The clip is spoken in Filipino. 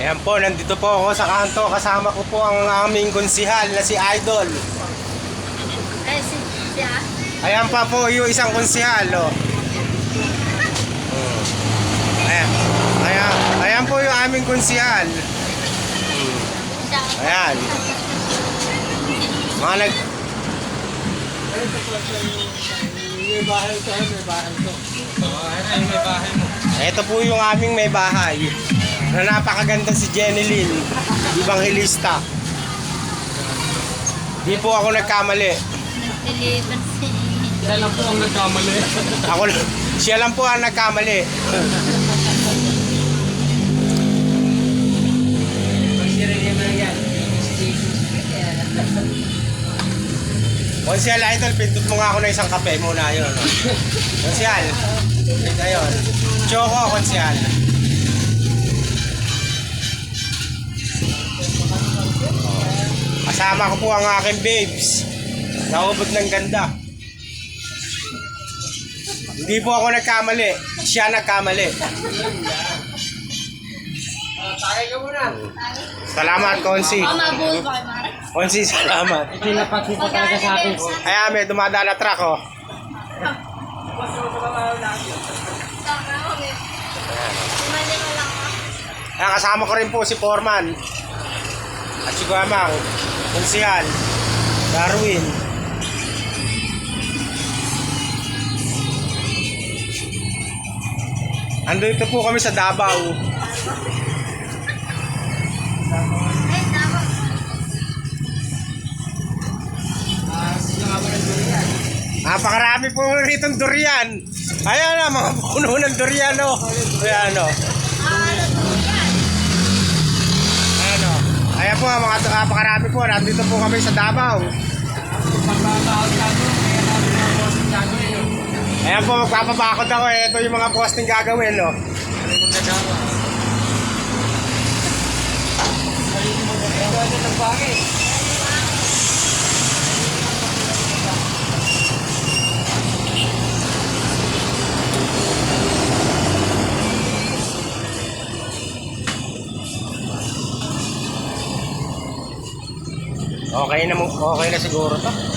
Ayan po, nandito po ako sa kanto. Kasama ko po ang aming konsihal na si Idol. Ay, siya. Ayan pa po yung isang konsihal, oh. Ayan. Ayan po yung aming konsihal. Ayan. Mga nag... May bahay to, may bahay to. Ay, may bahay mo. Ito po yung aming may bahay. Na napakaganda si Jenny Lynn, Evangelista. Di po ako nagkamali. Nag-deliver si... Siya lang po ang nagkamali. Siya lang po ang nagkamali. Konsyal, Idol, pindot mo nga ako na isang kape muna yun. No? Konsyal, ito yun. Choco, konsyal. Kasama ko po ang aking babes. Naubod ng ganda. Hindi po ako nagkamali. Siya nagkamali. Takay ka muna. Salamat, Konsi. Mabuhay ba kayo, Mara? Konsi, salamat. Pinapagsin pa talaga sa akin. Ayan, may dumadaan na truck, oh. Lima-lima lang ako. Ayan, kasama ko rin po si Foreman. At si Guamang. Konsihal. Darwin. Andito po kami sa Davao. Ay, tama. Napakarami po rito ng durian. Ayan na, mga puno ng durian, oh. Ayan, oh. Ano to yan? Ayan, oh. Ayan po, mga napakarami po. Nandito po kami sa Davao. Ayan po, magpapabakod ako. Ito yung mga posting gagawin, oh. Okay na siguro to.